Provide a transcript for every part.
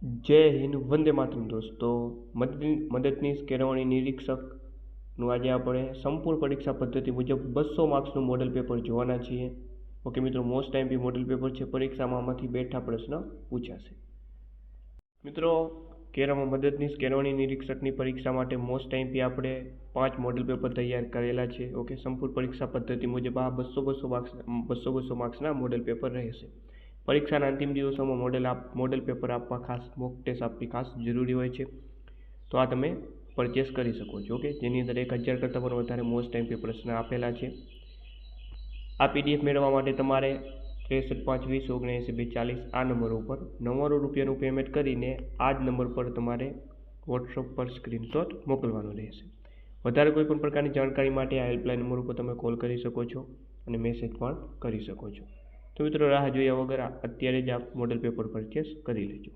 જય હિન્દ, વંદે માતરમ દોસ્તો. મદદનીશ કેળવણી નિરીક્ષકનું આજે આપણે સંપૂર્ણ પરીક્ષા પદ્ધતિ મુજબ 200 માર્ક્સનું મોડેલ પેપર જોવાના છીએ. ઓકે મિત્રો, મોસ્ટ ટાઈમપી મોડેલ પેપર છે. પરીક્ષામાં આમાંથી બેઠા પ્રશ્ન પૂછાશે. મિત્રો, કેરામાં મદદનીશ કેળવણી નિરીક્ષકની પરીક્ષા માટે મોસ્ટ ટાઈમપી આપણે 5 મોડેલ પેપર તૈયાર કરેલા છે. ઓકે, સંપૂર્ણ પરીક્ષા પદ્ધતિ મુજબ આ 200 માર્ક્સના મોડેલ પેપર રહેશે. પરીક્ષાના અંતિમ દિવસોમાં મોડેલ પેપર આપવા ખાસ મોક ટેસ્ટ આપવી ખાસ જરૂરી હોય છે. તો આ તમે પરચેસ કરી શકો છો. ઓકે, જેની અંદર 1000 કરતાં પણ વધારે મોસ્ટ ટાઈમપી પ્રશ્ન આપેલા છે. આ પીડીએફ મેળવવા માટે તમારે 6352194240 આ નંબર ઉપર 99 રૂપિયાનું પેમેન્ટ કરીને આ જ નંબર પર તમારે વોટ્સઅપ પર સ્ક્રીનશોટ મોકલવાનો રહેશે. વધારે કોઈ પણ પ્રકારની જાણકારી માટે આ હેલ્પલાઇન નંબર ઉપર તમે કોલ કરી શકો છો અને મેસેજ પણ કરી શકો છો. તો મિત્રો, રાહ જોયા વગર અત્યારે જ આપ મોડેલ પેપર પરચેસ કરી લેજો.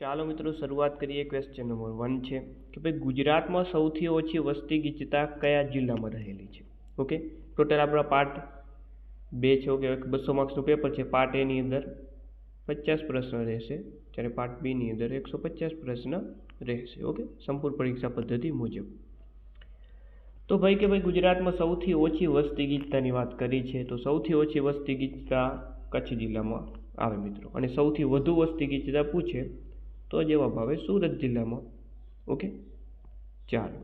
ચાલો મિત્રો, શરૂઆત કરીએ. ક્વેશ્ચન નંબર 1 છે કે ભાઈ ગુજરાતમાં સૌથી ઓછી વસ્તી ગીચતા કયા જિલ્લામાં રહેલી છે? ઓકે, ટોટલ આપણા પાર્ટ 2 છે. ઓકે, 200 માર્ક્સનું પેપર છે. પાર્ટ A ની અંદર 50 પ્રશ્ન રહેશે, જ્યારે પાર્ટ B ની અંદર 150 પ્રશ્ન રહેશે. ઓકે, સંપૂર્ણ પરીક્ષા પદ્ધતિ મુજબ. તો ભાઈ ગુજરાતમાં સૌથી ઓછી વસ્તી ગીચતાની વાત કરી છે, તો સૌથી ઓછી વસ્તી ગીચતા કચ્છ જિલ્લામાં આવે મિત્રો. અને સૌથી વધુ વસ્તી ગીચતા પૂછે તો જવાબ આવે સુરત જિલ્લામાં. ઓકે, ચાલો.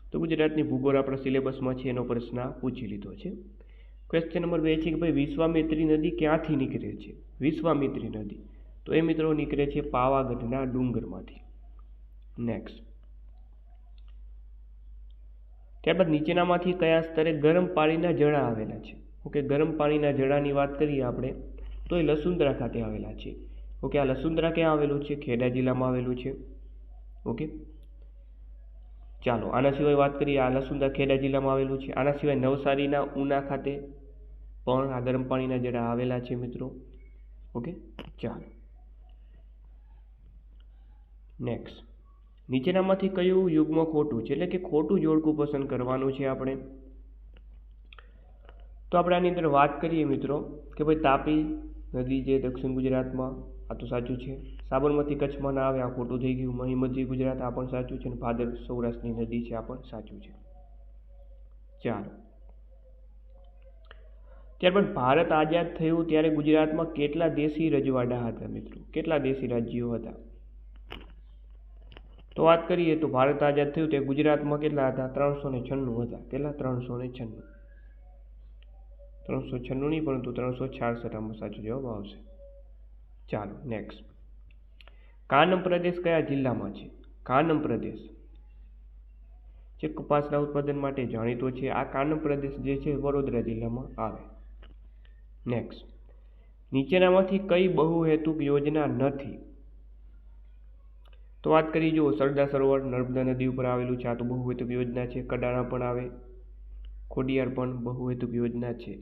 તો ગુજરાતની ભૂગોળ આપણા સિલેબસમાં છે, એનો પ્રશ્ન પૂછી લીધો છે. ક્વેશ્ચન નંબર 2 છે કે ભાઈ વિશ્વામિત્રી નદી ક્યાંથી નીકળે છે? વિશ્વામિત્રી નદી તો એ મિત્રો નીકળે છે પાવાગઢના ડુંગરમાંથી. નેક્સ્ટ, ત્યારબાદ નીચેનામાંથી કયા સ્તરે ગરમ પાણીના જળા આવેલા છે? ઓકે, ગરમ પાણીના જળાની વાત કરીએ આપણે તો એ લસુંદરા ખાતે આવેલા છે. ઓકે, આ લસુંદરા ક્યાં આવેલું છે? ખેડા જિલ્લામાં આવેલું છે. ઓકે, ચાલો. આના સિવાય વાત કરીએ, આ લસુંદરા ખેડા જિલ્લામાં આવેલું છે. આના સિવાય નવસારીના ઉના ખાતે પણ આ ગરમ પાણીના જળા આવેલા છે મિત્રો. ઓકે, ચાલો. નેક્સ્ટ, નીચેનામાંથી કયું યુગ્મ ખોટું છે, એટલે કે ખોટું જોડકું પસંદ કરવાનું છે આપણે? તો આપણે આની અંદર વાત કરીએ મિત્રો કે ભાઈ તાપી નદી જે દક્ષિણ ગુજરાતમાં, આ તો સાચું છે. સાબરમતી કચ્છમાં ના આવે, આ ખોટું થઈ ગયું. મહી મધ્ય ગુજરાત, આ પણ સાચું છે. અને ભાદર સૌરાષ્ટ્રની નદી છે, આ પણ સાચું છે. ચાલો. ત્યારબાદ ભારત આઝાદ થયું ત્યારે ગુજરાતમાં કેટલા દેશી રજવાડા હતા મિત્રો? કેટલા દેશી રાજ્યો હતા? તો વાત કરીએ તો ભારત આઝાદ થયું તે ગુજરાતમાં કેટલા હતા? 396 હતા. કેટલા? 396. 396 નહીં, પરંતુ 366 આમાં સાચો જવાબ આવશે. ચાલો. નેક્સ્ટ, કાનમ પ્રદેશ કયા જિલ્લામાં છે? કાનમ પ્રદેશ જે કપાસના ઉત્પાદન માટે જાણીતો છે, આ કાનમ પ્રદેશ જે છે વડોદરા જિલ્લામાં આવે. નેક્સ્ટ, નીચેનામાંથી કઈ બહુહેતુક યોજના નથી? તો વાત કરી, જો સરદાર સરોવર નર્મદા નદી ઉપર આવેલું છે, આ તો બહુહેતુક યોજના છે. કડાણા પણ આવે, ખોડિયાર પણ બહુહેતુક યોજના છે,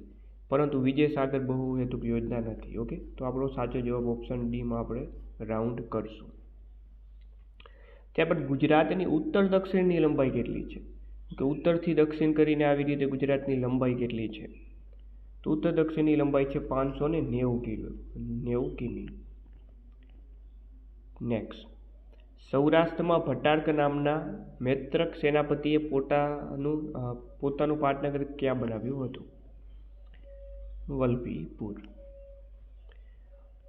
પરંતુ વિજય સાગર બહુહેતુક યોજના નથી. ઓકે, તો આપણો સાચો જવાબ ઓપ્શન ડી માં આપણે રાઉન્ડ કરશું. ત્યારબાદ ગુજરાતની ઉત્તર દક્ષિણની લંબાઈ કેટલી છે? કે ઉત્તરથી દક્ષિણ કરીને આવી રીતે ગુજરાતની લંબાઈ કેટલી છે? તો ઉત્તર દક્ષિણની લંબાઈ છે 590 કિમી. નેક્સ્ટ, સૌરાષ્ટ્રમાં ભટ્ટારક નામના મૈત્રક સેનાપતિએ પોતાનું પાટનગર ક્યાં બનાવ્યું હતું? વલભીપુર.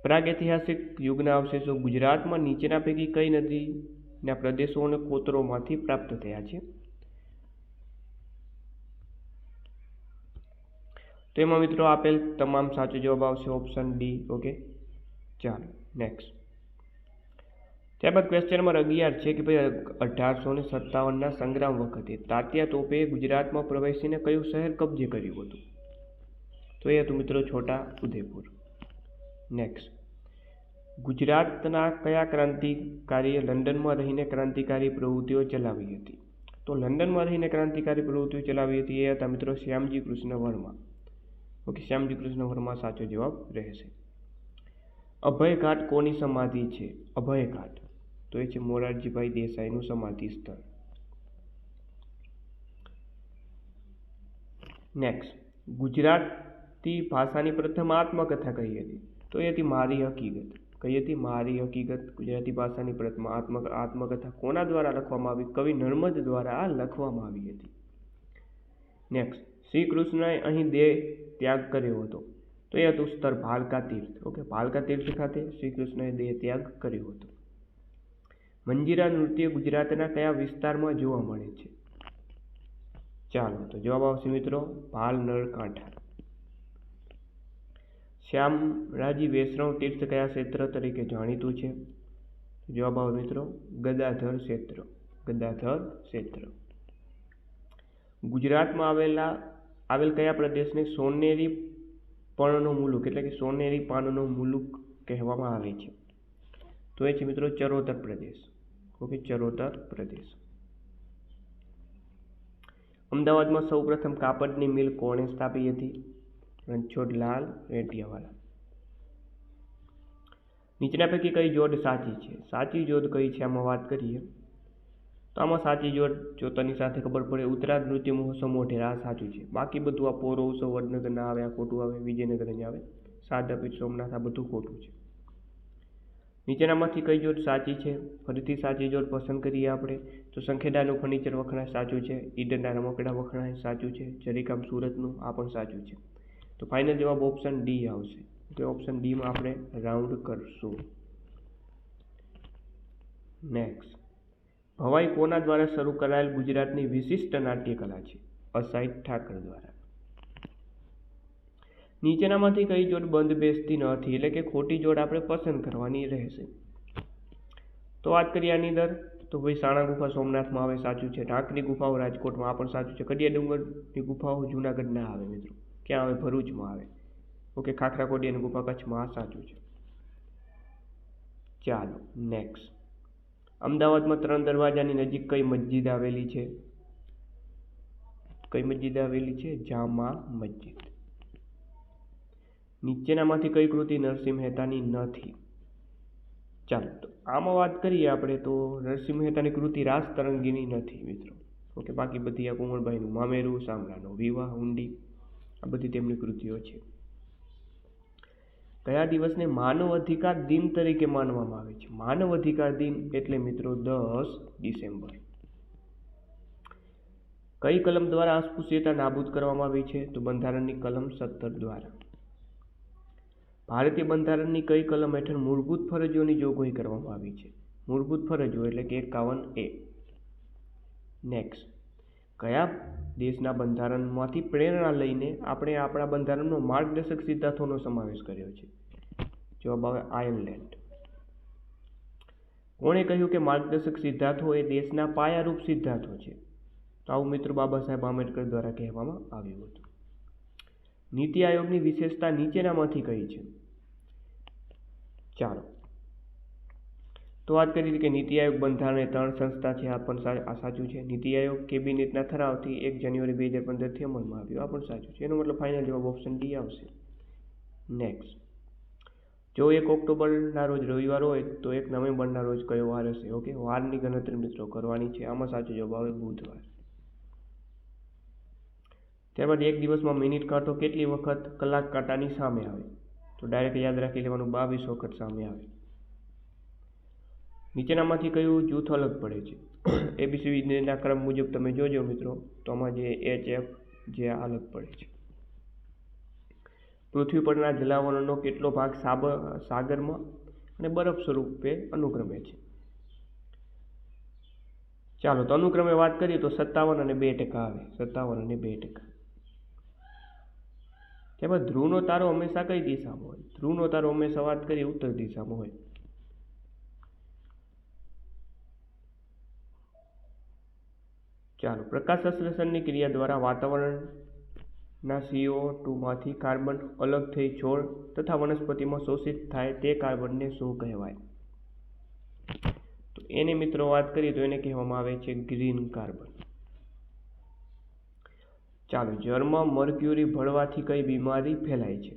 પ્રાગૈતિહાસિક યુગના અવશેષો ગુજરાતમાં નીચેના પૈકી કઈ નદીના પ્રદેશો અને કોતરોમાંથી પ્રાપ્ત થયા છે? તો એમાં મિત્રો આપેલ તમામ સાચો જવાબ આવશે ઓપ્શન ડી. ઓકે, ચાલો. નેક્સ્ટ, ત્યારબાદ ક્વેશ્ચન નંબર 11 છે કે ભાઈ 1857ના સંગ્રામ વખતે તાત્યા તોપે ગુજરાતમાં પ્રવેશીને કયું શહેર કબજે કર્યું હતું? તો એ હતું મિત્રો છોટા ઉદેપુર. નેક્સ્ટ, ગુજરાતના કયા ક્રાંતિકારીએ લંડનમાં રહીને ક્રાંતિકારી પ્રવૃત્તિઓ ચલાવી હતી? તો લંડનમાં રહીને ક્રાંતિકારી પ્રવૃત્તિઓ ચલાવી હતી એ હતા મિત્રો શ્યામજી કૃષ્ણ વર્મા. ઓકે, શ્યામજી કૃષ્ણ વર્મા સાચો જવાબ રહેશે. અભયઘાટ કોની સમાધિ છે? અભયઘાટ તો એ છે મોરારજીભાઈ દેસાઈનું સમાધિ સ્થળ. નેક્સ્ટ, ગુજરાતી ભાષાની પ્રથમ આત્મકથા કઈ હતી? તો એ હતી મારી હકીકત. કઈ હતી? મારી હકીકત ગુજરાતી ભાષાની પ્રથમ આત્મકથા કોના દ્વારા લખવામાં આવી? કવિ નર્મદ દ્વારા આ લખવામાં આવી હતી. નેક્સ્ટ, શ્રી કૃષ્ણએ અહીં દેહ ત્યાગ કર્યો હતો, તો એ હતું સ્થળ ભાલકા તીર્થ. ઓકે, ભાલકા તીર્થ ખાતે શ્રી કૃષ્ણએ દેહ ત્યાગ કર્યો હતો. મંજીરા નૃત્ય ગુજરાતના કયા વિસ્તારમાં જોવા મળે છે? ચાલો, તો જવાબ આવશે મિત્રો ભાલ નળકાંઠા. શ્યામરાજી વૈષ્ણવ તીર્થ કયા ક્ષેત્ર તરીકે જાણીતું છે? જવાબ આવે મિત્રો ગદાધર ક્ષેત્ર. ગદાધર ક્ષેત્ર. ગુજરાતમાં આવેલ કયા પ્રદેશને સોનેરી પર્ણનો મુલુક એટલે કે સોનેરી પાનનો મુલુક કહેવામાં આવે છે? તો એ છે મિત્રો ચરોતર પ્રદેશ. ઓકે, ચરોતર પ્રદેશ. અમદાવાદમાં સૌપ્રથમ કાપડની મિલ કોણે સ્થાપી હતી? રણછોડલાલ રેટિયાવાલા. નીચેના પૈકી કઈ જોડ સાચી છે? સાચી જોડ કઈ છે આમાં વાત કરીએ તો આમાં સાચી જોડ જો તેની સાથે ખબર પડે, ઉત્તરાયણ નૃત્ય મહોત્સવ મોઢેરા આ સાચું છે. બાકી બધું આ પોરવસવ વડનગર ના આવે, આ ખોટું આવે, વિજયનગર જ આવે, સાદાપીઠ સોમનાથ આ બધું ખોટું છે. નીચેનામાંથી કઈ જોડ સાચી છે? ફરીથી સાચી જોડ પસંદ કરીએ આપણે તો સંખેડાનું ફર્નિચર વખણાય સાચું છે, ઈડરના રમકડા વખણાય સાચું છે, જરીકામ સુરતનું આ પણ સાચું છે. તો ફાઇનલ જવાબ ઓપ્શન ડી આવશે. તો ઓપ્શન ડી માં આપણે રાઉન્ડ કરશું. નેક્સ્ટ, ભવાઈ કોના દ્વારા શરૂ કરાયેલ ગુજરાતની વિશિષ્ટ નાટ્યકલા છે? અસાઈડ ઠાકર દ્વારા. નીચેનામાંથી કઈ જોડ બંધ બેસતી નથી એટલે કે ખોટી જોડ આપણે પસંદ કરવાની રહેશે? તો વાત કરીએ આની અંદર તો ભાઈ સાણા ગુફા સોમનાથમાં આવે સાચું છે, ઢાંકની ગુફાઓ રાજકોટમાં આ પણ સાચું છે, કડિયા ડુંગરની ગુફાઓ જુનાગઢ ના આવે મિત્રો, ક્યાં આવે? ભરૂચમાં આવે. ઓકે, ખાખરા કોડિયાની ગુફા કચ્છમાં આ સાચું છે. ચાલો નેક્સ્ટ, અમદાવાદમાં ત્રણ દરવાજાની નજીક કઈ મસ્જિદ આવેલી છે? કઈ મસ્જિદ આવેલી છે? જામા મસ્જિદ. નીચેનામાંથી કઈ કૃતિ નરસિંહ મહેતાની નથી? ચાલો, તો આમાં વાત કરીએ આપણે તો નરસિંહ મહેતાની કૃતિ રાસ તરંગીની નથી મિત્રો. ઓકે, બાકી બધી આ કુંવરબાઈનું મામેરું, શામળાનો વિવાહ, ઊંડી આ બધી તેમની કૃતિઓ છે. કયા દિવસને માનવ અધિકાર દિન તરીકે માનવામાં આવે છે? માનવ અધિકાર દિન એટલે મિત્રો 10 ડિસેમ્બર. કઈ કલમ દ્વારા અસ્પૃશ્યતા નાબૂદ કરવામાં આવી છે? તો બંધારણની કલમ 17 દ્વારા. ભારતીય બંધારણની કઈ કલમ હેઠળ મૂળભૂત ફરજોની જોગવાઈ કરવામાં આવી છે? મૂળભૂત ફરજો એટલે કે 51A. નેક્સ્ટ, કયા દેશના બંધારણમાંથી પ્રેરણા લઈને આપણે આપણા બંધારણમાં માર્ગદર્શક સિદ્ધાંતોનો સમાવેશ કર્યો છે? જવાબ આવે આયર્લેન્ડ. કોણે કહ્યું કે માર્ગદર્શક સિદ્ધાંતો એ દેશના પાયારૂપ સિદ્ધાંતો છે? તો આવું મિત્રો બાબા સાહેબ આંબેડકર દ્વારા કહેવામાં આવ્યું હતું. નીતિ આયોગની વિશેષતા નીચેનામાંથી કઈ છે? ચાલો, તો વાત કરી કે નીતિ આયોગ બંધારણની 3 સંસ્થા છે, આ પણ સાચું છે. નીતિ આયોગ કેબિનેટના ઠરાવથી 1 જાન્યુઆરી 2015થી અમલમાં આવ્યો, આ પણ સાચું છે. એનો મતલબ ફાઇનલ જવાબ ઓપ્શન ડી આવશે. નેક્સ્ટ, જો 1 ઓક્ટોબરના રોજ રવિવાર હોય તો 1 નવેમ્બરના રોજ કયો વાર હશે? ઓકે, વારની ગણતરી મિત્રો કરવાની છે. આમાં સાચો જવાબ આવે બુધવાર. ત્યારબાદ એક દિવસમાં મિનિટ કાંટો કેટલી વખત કલાક કાંટાની સામે આવે? તો ડાયરેક્ટ યાદ રાખી લેવાનું 22 વખત સામે આવે. નીચેનામાંથી કયું જૂથ અલગ પડે છે? ABCDના ક્રમ મુજબ તમે જોજો મિત્રો, તો આમાં જે HF જે અલગ પડે છે. પૃથ્વી પરના જલાવરણનો કેટલો ભાગ સાગરમાં અને બરફ સ્વરૂપે અનુક્રમે છે? ચાલો, તો અનુક્રમે વાત કરીએ તો 57 અને 2% આવે. 57 અને 2%. ત્યારબાદ ધ્રુવનો તારો હંમેશા કઈ દિશામાં હોય? ધ્રુવનો તારો હંમેશા વાત કરીએ ઉત્તર દિશામાં હોય. ચાલો, પ્રકાશ સંશ્લેષણની ક્રિયા દ્વારા વાતાવરણના CO2 માંથી કાર્બન અલગ થઈ છોડ તથા વનસ્પતિમાં શોષિત થાય તે કાર્બનને શું કહેવાય? તો એને મિત્રો વાત કરીએ તો એને કહેવામાં આવે છે ગ્રીન કાર્બન. ચાલો, જળમાં મર્ક્યુરી ભળવાથી કઈ બીમારી ફેલાય છે?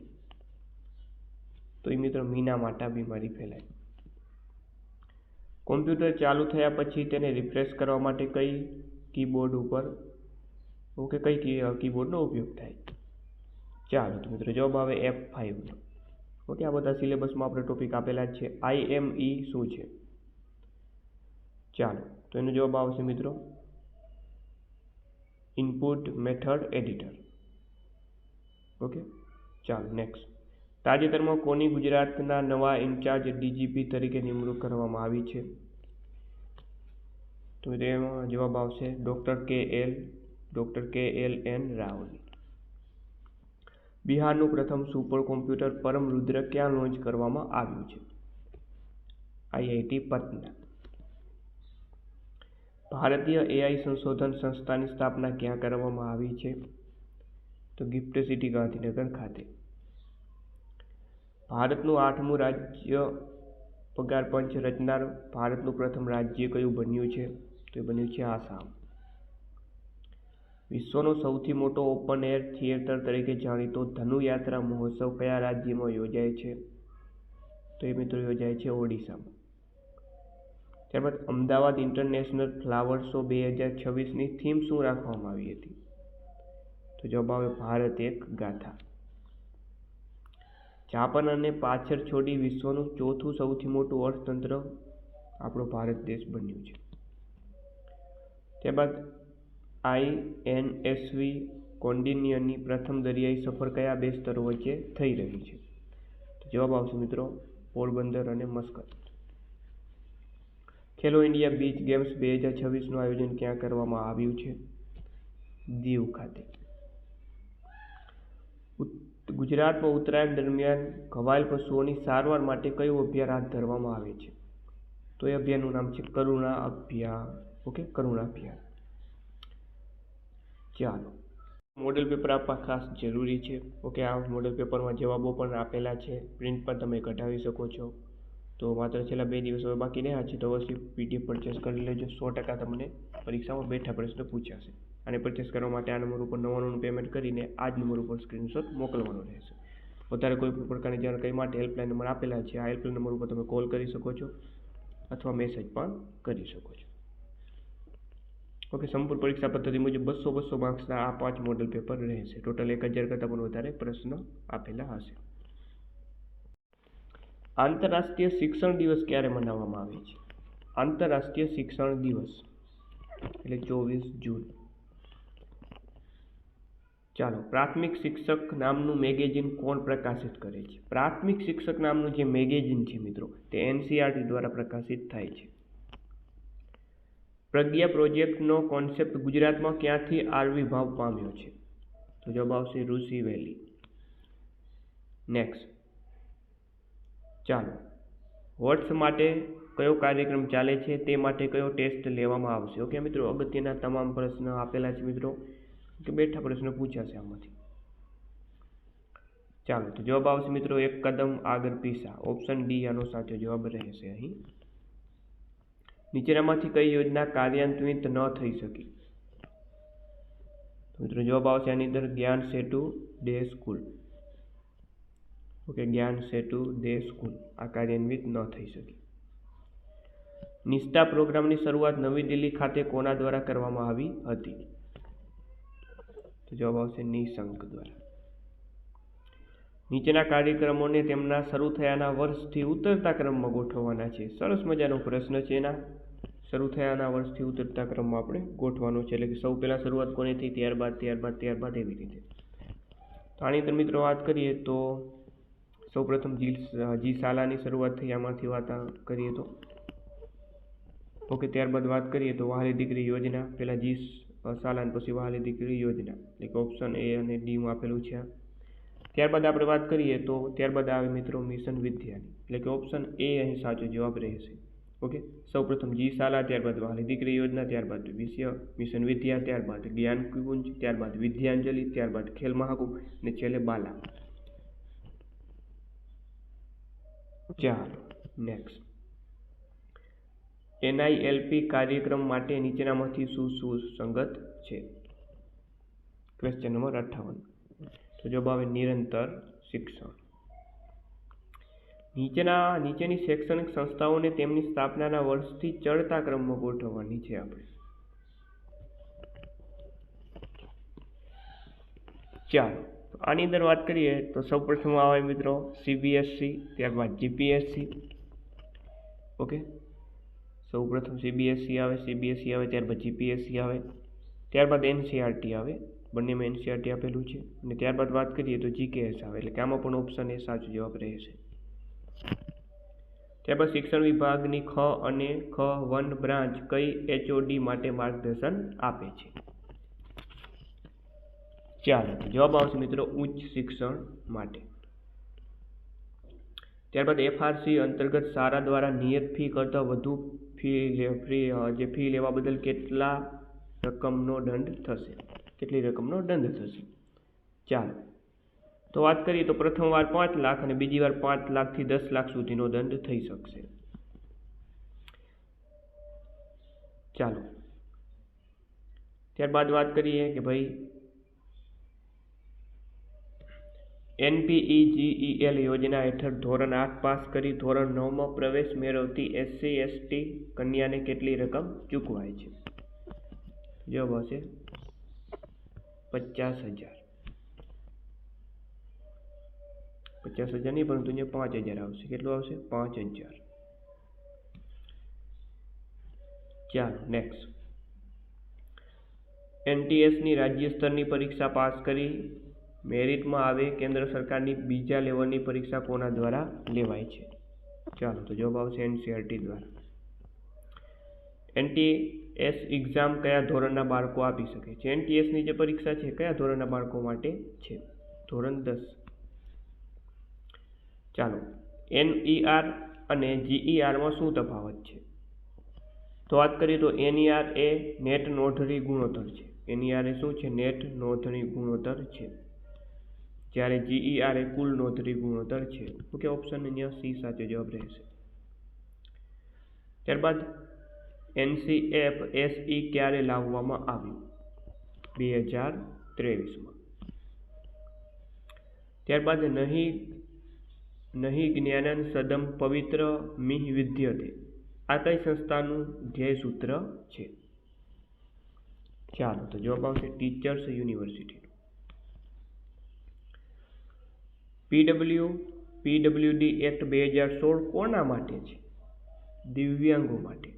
તો એ મિત્રો મીનામાટા બીમારી ફેલાય. કોમ્પ્યુટર ચાલુ થયા પછી તેને રિફ્રેશ કરવા માટે કઈ કીબોર્ડ ઉપર કઈ કીબોર્ડનો ઉપયોગ થાય? ચાલો, તો મિત્રો જવાબ આવે F5 નો. ઓકે, આ બધા સિલેબસમાં આપણે ટોપિક આપેલા જ છે. IME શું છે? ચાલો, તો એનો જવાબ આવશે મિત્રો ઇનપુટ મેથડ એડિટર. ઓકે, ચાલો નેક્સ્ટ. તાજેતરમાં કોની ગુજરાતના નવા ઇન્ચાર્જ DGP તરીકે નિમણૂક કરવામાં આવી છે? તો તેમાં જવાબ આવશે ડૉક્ટર KLN રાવની. બિહારનું પ્રથમ સુપર કોમ્પ્યુટર પરમ રુદ્ર ક્યાં લોન્ચ કરવામાં આવ્યું છે? IIT પટના. ભારતીય AI સંશોધન સંસ્થાની સ્થાપના ક્યાં કરવામાં આવી છે? તો ગિફ્ટ સિટી ગાંધીનગર ખાતે. ભારતનું 8મું રાજ્ય પગાર પંચ રચનાર ભારતનું પ્રથમ રાજ્ય કયું બન્યું છે? તો એ બન્યું છે આસામ. વિશ્વનો સૌથી મોટો ઓપન એર થિયેટર તરીકે જાણીતો ધનુયાત્રા મહોત્સવ કયા રાજ્યમાં યોજાય છે? તો એ મિત્રો યોજાય છે ઓડિશામાં. ત્યારબાદ અમદાવાદ ઇન્ટરનેશનલ ફ્લાવર શો 2026ની થીમ શું રાખવામાં આવી હતી? તો જવાબ આવે ભારત એક ગાથા. જાપાનને પાછળ છોડી વિશ્વનું ચોથું સૌથી મોટું અર્થતંત્ર આપણો ભારત દેશ બન્યું છે. ત્યારબાદ INSV કૌંડિન્યની પ્રથમ દરિયાઈ સફર કયા બે સ્તરો વચ્ચે થઈ રહી છે? તો જવાબ આવશે મિત્રો પોરબંદર અને મસ્કત. ખેલો ઇન્ડિયા બીચ ગેમ્સ 2026નું આયોજન ક્યાં કરવામાં આવ્યું છે? દીવ ખાતે. ગુજરાતમાં ઉત્તરાયણ દરમિયાન ઘવાયેલ પશુઓની સારવાર માટે કયું અભિયાન હાથ ધરવામાં આવે છે? તો એ અભિયાનનું નામ છે કરુણા અભિયાન. ઓકે, કરુણા અભિયાન. ચાલો, મોડેલ પેપર આપવા ખાસ જરૂરી છે. ઓકે, આ મોડેલ પેપરમાં જવાબો પણ આપેલા છે, પ્રિન્ટ પણ તમે કઢાવી શકો છો. તો માત્ર છેલ્લા 2 દિવસ હવે બાકી રહ્યા છે, તો અવશ્ય PDF પરચેસ કરી લેજો. 100% તમને પરીક્ષામાં બેઠા પ્રશ્ન પૂછાશે. અને પરચેસ કરવા માટે આ નંબર ઉપર 99 પેમેન્ટ કરીને આ જ નંબર ઉપર સ્ક્રીનશોટ મોકલવાનો રહેશે. વધારે કોઈ પણ પ્રકારની જાણકારી માટે હેલ્પલાઇન નંબર આપેલા છે. આ હેલ્પલાઇન નંબર ઉપર તમે કોલ કરી શકો છો અથવા મેસેજ પણ કરી શકો છો. ઓકે, સંપૂર્ણ પરીક્ષા પદ્ધતિ મુજબ 200 માર્ક્સના આ 5 મોડેલ પેપર રહેશે. ટોટલ 1000 કરતાં પણ વધારે પ્રશ્ન આપેલા હશે. આંતરરાષ્ટ્રીય શિક્ષણ દિવસ ક્યારે મનાવવામાં આવે છે? આંતરરાષ્ટ્રીય શિક્ષણ દિવસ એટલે 24 જૂન. ચાલો, પ્રાથમિક શિક્ષક નામનું મેગેઝિન કોણ પ્રકાશિત કરે છે? પ્રાથમિક શિક્ષક નામનું જે મેગેઝિન છે મિત્રો, તે NCERT દ્વારા પ્રકાશિત થાય છે. પ્રજ્ઞા પ્રોજેક્ટનો કોન્સેપ્ટ ગુજરાતમાં ક્યાંથી આવિર્ભાવ પામ્યો છે? તો જવાબ આવશે ઋષિ વેલી. નેક્સ્ટ. ચાલો, હોટ્સ માટે કયો કાર્યક્રમ ચાલે છે? તે માટે કયો ટેસ્ટ લેવામાં આવશે? ઓકે મિત્રો, અગત્યના તમામ પ્રશ્ન આપેલા છે મિત્રો, કે બેઠા પ્રશ્ન પૂછાશે આમાંથી. ચાલો, તો જવાબ આવશે મિત્રો એક કદમ આગળ પીસા. ઓપ્શન ડી આનો સાચો જવાબ રહેશે. અહીં નીચેનામાંથી કઈ યોજના કાર્યાન્વિત ન થઈ શકી? તો મિત્રો જવાબ આવશે આની અંદર જ્ઞાન સેતુ ડે સ્કૂલ. ઓકે, જ્ઞાન સેતુ ડે સ્કૂલ આ કાર્યાન્વિત ન થઈ શકી. નિષ્ઠા પ્રોગ્રામની શરૂઆત નવી દિલ્હી ખાતે કોના દ્વારા કરવામાં આવી હતી? તો જવાબ આવશે નિશંક દ્વારા. નીચેના કાર્યક્રમોને તેમના શરૂ થયાના વર્ષથી ઉતરતા ક્રમમાં ગોઠવવાના છે. સરસ મજાનો પ્રશ્ન છે. એના શરૂ થયાના વર્ષથી ઉતરતા ક્રમમાં આપણે ગોઠવવાનો છે, એટલે કે સૌ પહેલાં શરૂઆત કોની થઈ, ત્યારબાદ એવી રીતે. તો આની અંદર મિત્રો વાત કરીએ તો સૌપ્રથમ જી શાલાની શરૂઆત થઈ, આમાંથી વાત કરીએ તો ઓકે. ત્યારબાદ વાત કરીએ તો વહાલી દીકરી યોજના, પહેલાં જી શાલા પછી વહાલી દીકરી યોજના, એટલે કે ઓપ્શન A અને D માં આપેલું છે. ત્યારબાદ આપણે વાત કરીએ તો ત્યારબાદ આવે મિત્રો મિશન વિદ્યાની, એટલે કે ઓપ્શન A અહીં સાચો જવાબ રહેશે. ઓકે, સૌપ્રથમ જી શાલા, ત્યારબાદ વહાલી દીકરી યોજના, ત્યારબાદ મિશન વિદ્યા, ત્યારબાદ જ્ઞાન કુંજ, ત્યારબાદ વિદ્યાંજલિ, ત્યારબાદ ખેલ મહાકુંભ અને છેલ્લે બાલા. ચાલો નેક્સ્ટ. NILP કાર્યક્રમ માટે નીચેનામાંથી શું સુસંગત છે? Question number 58. તો જવાબ આવે નિરંતર શિક્ષણ. નીચેની શૈક્ષણિક સંસ્થાઓને તેમની સ્થાપનાના વર્ષથી ચડતા ક્રમમાં ગોઠવવાની છે આપણે. ચાલો, આની અંદર વાત કરીએ તો સૌપ્રથમ આવે મિત્રો CBSE, ત્યારબાદ GPSC. ઓકે, સૌપ્રથમ CBSE આવે, ત્યારબાદ GPSC આવે, ત્યારબાદ NCERT આવે. બંનેમાં NCERT આપેલું છે. અને ત્યારબાદ વાત કરીએ તો GKS આવે, એટલે કે આમાં પણ ઓપ્શન એ સાચો જવાબ રહેશે. ત્યારબાદ શિક્ષણ વિભાગની ખ અને ખ1 બ્રાન્ચ કઈ HOD માટે માર્ગદર્શન આપે છે? ચાલો, જવાબ આવશે મિત્રો ઉચ્ચ શિક્ષણ માટે. ત્યારબાદ FRC અંતર્ગત શાળા દ્વારા નિયત ફી કરતાં વધુ ફી લેવા બદલ કેટલી રકમનો દંડ થશે? ચાલો, તો વાત કરીએ તો પ્રથમ વાર 5 લાખ અને બીજી વાર 5 લાખથી 10 લાખ સુધીનો દંડ થઈ શકશે. ચાલો, ત્યારબાદ વાત કરીએ કે ભાઈ NPEGEL યોજના હેઠળ ધોરણ 8 પાસ કરી ધોરણ 9માં પ્રવેશ મેળવતી SC/ST કન્યાને કેટલી રકમ ચૂકવાય છે? જવાબ આવશે 50,000. 50,000 નહીં, પરંતુ અહીંયા 5,000 આવશે. કેટલું આવશે? 5,000. ચાલો, નેક્સ્ટ. NTSની રાજ્ય સ્તરની પરીક્ષા પાસ કરી મેરિટમાં આવે કેન્દ્ર સરકારની બીજા લેવલની પરીક્ષા કોના દ્વારા લેવાય છે? ચાલો, તો જવાબ આવશે NCERT દ્વારા. NTS એક્ઝામ કયા ધોરણના બાળકો આપી શકે છે? NTSની જે પરીક્ષા છે કયા ધોરણના બાળકો માટે છે? ધોરણ 10. ચાલો, NER અને GERમાં શું તફાવત છે? તો વાત કરીએ તો NER એ નેટ નોંધણી ગુણોત્તર છે. NER એ શું છે? નેટ નોંધણી ગુણોત્તર છે, જ્યારે GER એ કુલ નોંધણી ગુણોત્તર છે. ઓકે, ઓપ્શન અહીંયા C સાચો જવાબ રહેશે. ત્યારબાદ NCF-SE ક્યારે લાવવામાં આવ્યું? 2023માં. ત્યારબાદ નહીં જ્ઞાનં સદમ પવિત્ર મિહ વિદ્યતે આ કઈ સંસ્થાનું ધ્યેય સૂત્ર છે? ચાલો, તો જવાબ આવશે ટીચર્સ યુનિવર્સિટી. PWD એક્ટ 2016 કોના માટે છે? દિવ્યાંગો માટે.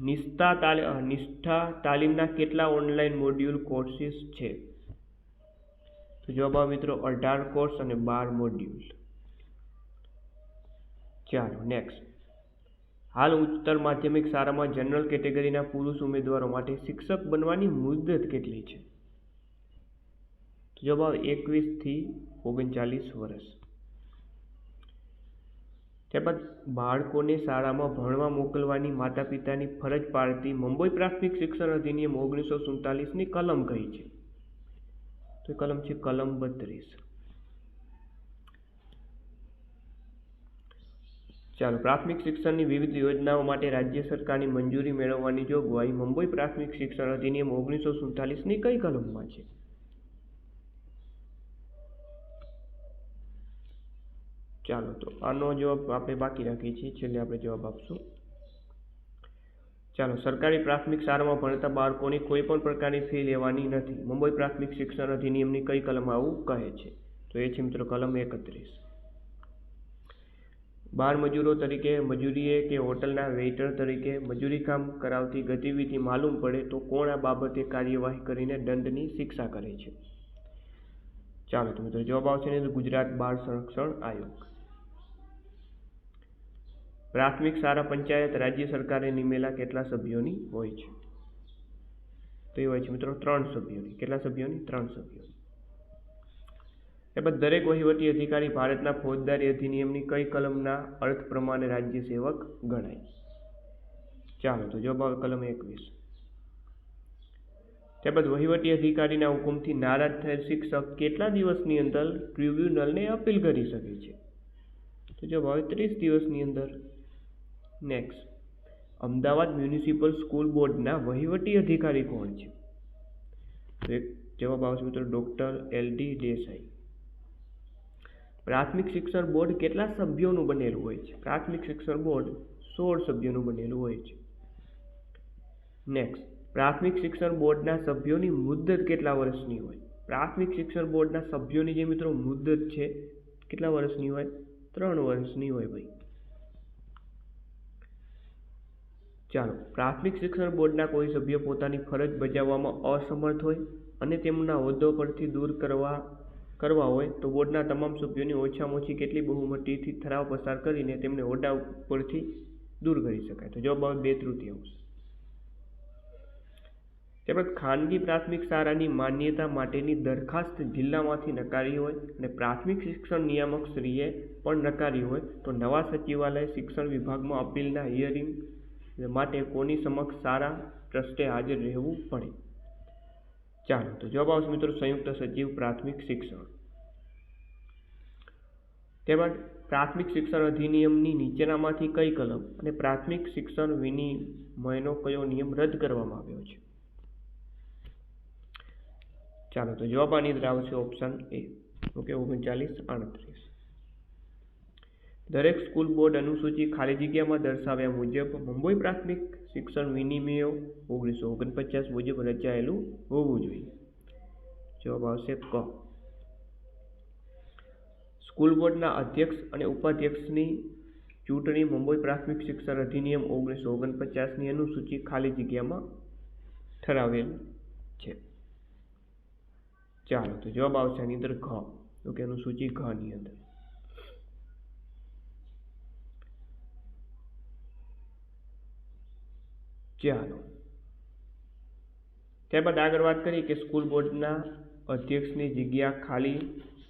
નિષ્ઠા તાલીમના કેટલા ઓનલાઈન મોડ્યુલ કોર્સિસ છે? તો જવાબ આવે મિત્રો 18 કોર્સ અને 12 મોડ્યુલ. ચાલો, નેક્સ્ટ. હાલ ઉચ્ચતર માધ્યમિક શાળામાં જનરલ કેટેગરીના પુરુષ ઉમેદવારો માટે શિક્ષક બનવાની મુદત કેટલી છે? તો જવાબ આવે 21 થી 39 વર્ષ. ત્યારબાદ બાળકોને શાળામાં ભણવા મોકલવાની માતા પિતાની ફરજ પાડતી મુંબઈ પ્રાથમિક શિક્ષણ અધિનિયમ 1947ની કલમ કઈ છે? તો કલમ છે કલમ 32. ચાલો, પ્રાથમિક શિક્ષણની વિવિધ યોજનાઓ માટે રાજ્ય સરકારની મંજૂરી મેળવવાની જોગવાઈ મુંબઈ પ્રાથમિક શિક્ષણ અધિનિયમ 1947ની કઈ કલમમાં છે? ચાલો, તો આનો જવાબ આપણે બાકી રાખીએ છીએ, છેલ્લે આપણે જવાબ આપશું. ચાલો, સરકારી પ્રાથમિક શાળામાં ભણતા બાળકોની કોઈ પણ પ્રકારની ફી લેવાની નથી. મુંબઈ પ્રાથમિક શિક્ષણ અધિનિયમની કઈ કલમ આવું કહે છે? તો એ છે મિત્રો કલમ 31. બાળ મજૂરો તરીકે મજૂરીએ કે હોટલના વેઇટર તરીકે મજૂરી કામ કરાવતી ગતિવિધિ માલુમ પડે તો કોણ આ બાબતે કાર્યવાહી કરીને દંડની શિક્ષા કરે છે? ચાલો, તો મિત્રો જવાબ આવશે ને ગુજરાત બાળ સંરક્ષણ આયોગ. પ્રાથમિક શાળા પંચાયત રાજ્ય સરકારે નિમેલા કેટલા સભ્યોની હોય છે? તો એ હોય છે મિત્રો 3 સભ્યોની. કેટલા સભ્યોની? 3 સભ્યોની. ત્યારબાદ દરેક વહીવટી અધિકારી ભારતના ફોજદારી અધિનિયમની કઈ કલમના અર્થ પ્રમાણે રાજ્ય સેવક ગણાય? ચાલો, તો જવાબ આવે કલમ 21. ત્યારબાદ વહીવટી અધિકારીના હુકમથી નારાજ થયેલ શિક્ષક કેટલા દિવસની અંદર ટ્રિબ્યુનલને અપીલ કરી શકે છે? તો જવાબ આવે 30 દિવસની અંદર. નેક્સ્ટ. અમદાવાદ મ્યુનિસિપલ સ્કૂલ બોર્ડના વહીવટી અધિકારી કોણ છે? તો જવાબ આવશે મિત્રો ડૉક્ટર LD દેસાઈ. પ્રાથમિક શિક્ષણ બોર્ડ કેટલા સભ્યોનું બનેલું હોય છે? પ્રાથમિક શિક્ષણ બોર્ડ 16 સભ્યોનું બનેલું હોય છે. નેક્સ્ટ. પ્રાથમિક શિક્ષણ બોર્ડના સભ્યોની મુદ્દત કેટલા વર્ષની હોય? પ્રાથમિક શિક્ષણ બોર્ડના સભ્યોની જે મિત્રો મુદ્દત છે કેટલા વર્ષની હોય? 3 વર્ષની હોય ભાઈ. ચાલો, પ્રાથમિક શિક્ષણ બોર્ડના કોઈ સભ્ય પોતાની ફરજ બજાવવામાં અસમર્થ હોય અને તેમના હોદ્દા પરથી દૂર કરવા હોય તો બોર્ડના તમામ સભ્યોની ઓછામાં ઓછી કેટલી બહુમતીથી ઠરાવ પસાર કરીને તેમને હોદ્દા પરથી દૂર કરી શકાય? તો જવાબ આવે 2/3. ત્યારબાદ ખાનગી પ્રાથમિક શાળાની માન્યતા માટેની દરખાસ્ત જિલ્લામાંથી નકારી હોય અને પ્રાથમિક શિક્ષણ નિયામક શ્રીએ પણ નકારી હોય તો નવા સચિવાલય શિક્ષણ વિભાગમાં અપીલના હિયરિંગ માટે કોની સમક્ષ શાળા ટ્રસ્ટે હાજર રહેવું પડે? ચાલો, તો જવાબ આવશે મિત્રો સંયુક્ત સચિવ પ્રાથમિક શિક્ષણ. ત્યારબાદ પ્રાથમિક શિક્ષણ અધિનિયમની નીચેનામાંથી કઈ કલમ અને પ્રાથમિક શિક્ષણ વિનિમયનો કયો નિયમ રદ કરવામાં આવ્યો છે? ચાલો, તો જવાબ આની અંદર આવશે ઓપ્શન એ. ઓકે, 3938. દરેક સ્કૂલ બોર્ડ અનુસૂચિ ખાલી જગ્યામાં દર્શાવ્યા મુજબ મુંબઈ પ્રાથમિક શિક્ષણ વિનિમયો 1949 મુજબ રચાયેલું હોવું જોઈએ. જવાબ આવશે ક. સ્કૂલ બોર્ડના અધ્યક્ષ અને ઉપાધ્યક્ષની ચૂંટણી મુંબઈ પ્રાથમિક શિક્ષણ અધિનિયમ 1949ની અનુસૂચિ ખાલી જગ્યામાં ઠરાવેલ છે. ચાલો, તો જવાબ આવશે આની અંદર ઘ. ઓકે, અનુસૂચિ ઘ ની અંદર. ચાલો, ત્યારબાદ આગળ વાત કરીએ કે સ્કૂલ બોર્ડના અધ્યક્ષની જગ્યા ખાલી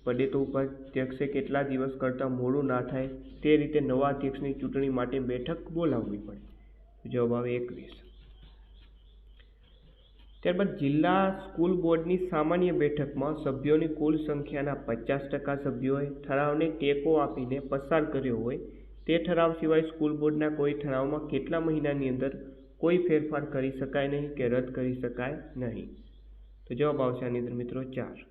પડે તો ઉપાધ્યક્ષે કેટલા દિવસ કરતાં મોડું ના થાય તે રીતે નવા અધ્યક્ષની ચૂંટણી માટે બેઠક બોલાવવી પડે? જવાબ આવે 21. ત્યારબાદ જિલ્લા સ્કૂલ બોર્ડની સામાન્ય બેઠકમાં સભ્યોની કુલ સંખ્યાના 50% સભ્યોએ ઠરાવને ટેકો આપીને પસાર કર્યો હોય તે ઠરાવ સિવાય સ્કૂલ બોર્ડના કોઈ ઠરાવમાં કેટલા મહિનાની અંદર કોઈ ફેરફાર કરી શકાય નહીં કે રદ કરી શકાય નહીં? તો જવાબ આવશે આની અંદર મિત્રો 4.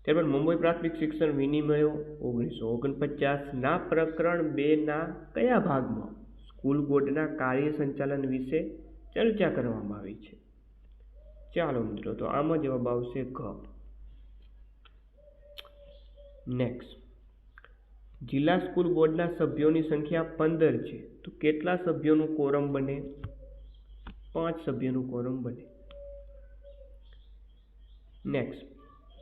ત્યારબાદ મુંબઈ પ્રાથમિક શિક્ષણ વિનિમયો 1949ના પ્રકરણ 2ના કયા ભાગમાં સ્કૂલ બોર્ડના કાર્ય સંચાલન વિશે ચર્ચા કરવામાં આવી છે? ચાલો મિત્રો, તો આમાં જવાબ આવશે ઘ. નેક્સ્ટ, જિલ્લા સ્કૂલ બોર્ડના સભ્યોની સંખ્યા 15 છે તો કેટલા સભ્યોનું કોરમ બને? 5 સભ્યોનું કોરમ બને. નેક્સ્ટ,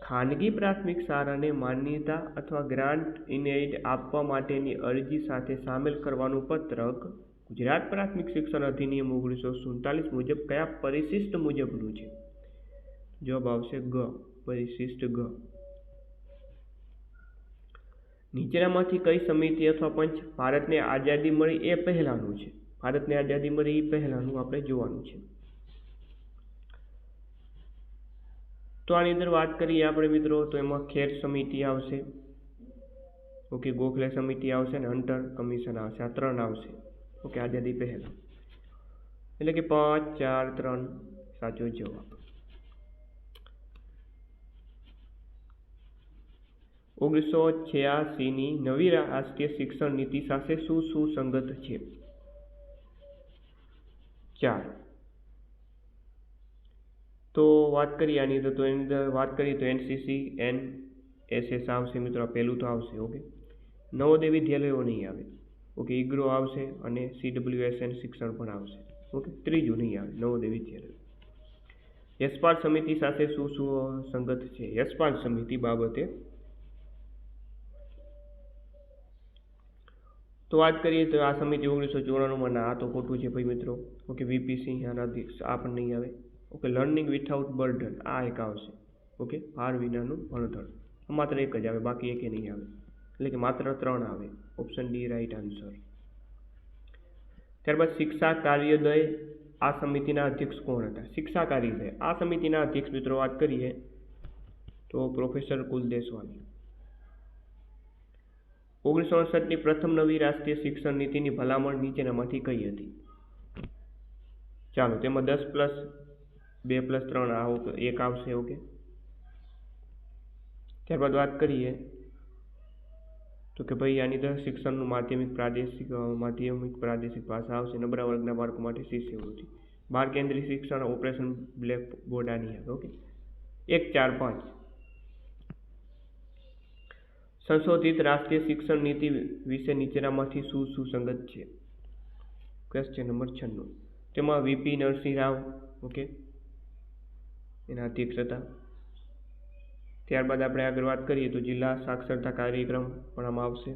ખાનગી પ્રાથમિક શાળાને માન્યતા અથવા ગ્રાન્ટ ઇન એઇડ આપવા માટેની અરજી સાથે સામેલ કરવાનું પત્રક ગુજરાત પ્રાથમિક શિક્ષણ અધિનિયમ 1947 મુજબ કયા પરિશિષ્ટ મુજબનું છે? જવાબ આવશે ગ. પરિશિષ્ટ ગ. નીચેનામાંથી કઈ સમિતિ અથવા પંચ ભારતને આઝાદી મળી એ પહેલાનું છે? ભારતને આઝાદી મળી એ પહેલાનું આપણે જોવાનું છે. તો આની અંદર વાત કરીએ આપણે મિત્રો તો એમાં ખેર સમિતિ આવશે, ઓકે, ગોખલે સમિતિ આવશે અને હન્ટર કમિશન આવશે. આ 3 આવશે. ઓકે, આઝાદી પહેલા, એટલે કે 5, 4, 3 સાચો જવાબ. 1986ની નવી રાષ્ટ્રીય શિક્ષણ નીતિ સાથે સુસંગત છે? 4. તો વાત કરીએ આની અંદર, તો એની અંદર વાત કરીએ તો NCC NSS આવશે મિત્રો, પહેલું તો આવશે. ઓકે, નવોદય વિદ્યાલયો નહીં આવે. ઓકે, ઇગ્રો આવશે અને CWSN શિક્ષણ પણ આવશે. ઓકે, ત્રીજું નહીં આવે નવોદય વિદ્યાલય. યશપાલ સમિતિ સાથે સુસંગત છે? યશપાલ સમિતિ બાબતે તો વાત કરીએ તો આ સમિતિ 1994માં ના, આ તો ખોટું છે ભાઈ મિત્રો. ઓકે, VP સિંહ આના અધ્યક્ષ, આ પણ નહીં આવે. ઓકે, લર્નિંગ વિથઆઉટ બર્ડન આ એક આવશે. ઓકે, ભાર વિનાનું ભણતર, માત્ર એક જ આવે, બાકી એકે નહીં આવે, એટલે કે માત્ર 3 આવે. Option D right answer. ત્યારબાદ શિક્ષા કાર્યોદય આ સમિતિના અધ્યક્ષ કોણ હતા? શિક્ષા કાર્યોદય આ સમિતિના અધ્યક્ષ મિત્રો વાત કરીએ તો પ્રોફેસર કુલ દેશવાણી. 1968ની પ્રથમ નવી રાષ્ટ્રીય શિક્ષણ નીતિની ભલામણ નીચેનામાંથી કઈ હતી? ચાલો, તેમાં 10+2+3 એક આવશે. ઓકે, ત્યારબાદ વાત કરીએ તો કે ભાઈ આની અંદર શિક્ષણનું માધ્યમિક પ્રાદેશિક ભાષા આવશે. નબળા વર્ગના બાળકો માટે શિષ્યવૃત્તિ. 12 કેન્દ્રીય શિક્ષણ ઓપરેશન બ્લેક બોર્ડ આની આવે. ઓકે, 1.4.5 સંશોધિત રાષ્ટ્રીય શિક્ષણ નીતિ વિશે નીચેનામાંથી શું સુસંગત છે? Question number 96. તેમાં વીપી નરસિંહ રાવ, ઓકે, એના અધ્યક્ષતા. ત્યારબાદ આપણે આગળ વાત કરીએ તો જિલ્લા સાક્ષરતા કાર્યક્રમ પણ આમાં આવશે.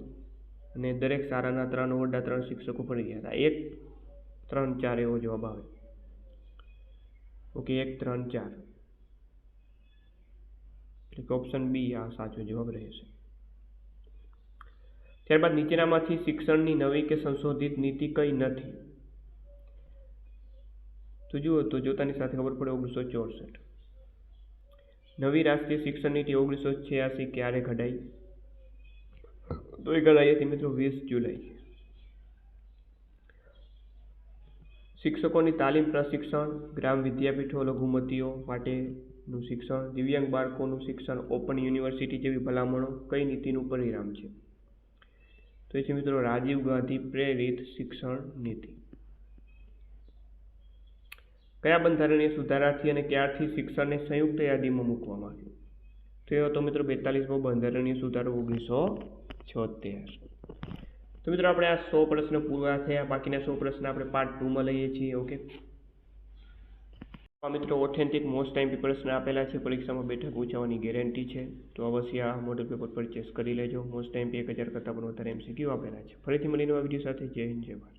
અને દરેક શાળાના 3 ઓરડા 3 શિક્ષકો ફરજિયાત. 1, 3, 4 એવો જવાબ આવે. ઓકે, 1, 3, 4 એટલે ઓપ્શન બી આ સાચો જવાબ રહેશે. ત્યારબાદ નીચેનામાંથી શિક્ષણની નવી કે સંશોધિત નીતિ કઈ નથી? તો જુઓ તો જોતાની સાથે ખબર પડે 1964. નવી રાષ્ટ્રીય શિક્ષણ નીતિ 1986 ક્યારે ઘડાઈ? તો એ ઘડાઈ હતી મિત્રો 20 જુલાઈ. શિક્ષકોની તાલીમ પ્રશિક્ષણ, ગ્રામ વિદ્યાપીઠો લઘુમતીઓ માટેનું શિક્ષણ, દિવ્યાંગ બાળકોનું શિક્ષણ, ઓપન યુનિવર્સિટી જેવી ભલામણો કઈ નીતિનું પરિણામ છે? તો એ છે મિત્રો રાજીવ ગાંધી પ્રેરિત શિક્ષણ નીતિ. કયા બંધારણીય સુધારાથી અને ક્યારથી શિક્ષણને સંયુક્ત યાદીમાં મૂકવામાં આવ્યું? તો એ હતો મિત્રો 42મો બંધારણીય સુધારો 1976. તો મિત્રો આપણે આ 100 પ્રશ્ન પૂરા થયા. બાકીના 100 પ્રશ્ન આપણે પાર્ટ 2માં લઈએ છીએ. ઓકે મિત્રો, ઓથેન્ટિક મોસ્ટ ટાઈમ પ્રશ્ન આપેલા છે. પરીક્ષામાં બેઠા પૂછાવાની ગેરંટી છે. તો અવશ્ય આ મોડલ પેપર પરચેસ કરી લેજો. મોસ્ટ ટાઈમ 1000 કરતાં પણ વધારે MCQ આપેલા છે. ફરીથી મળીને આ વિડીયો સાથે. જય હિન્દ, જય ભારત.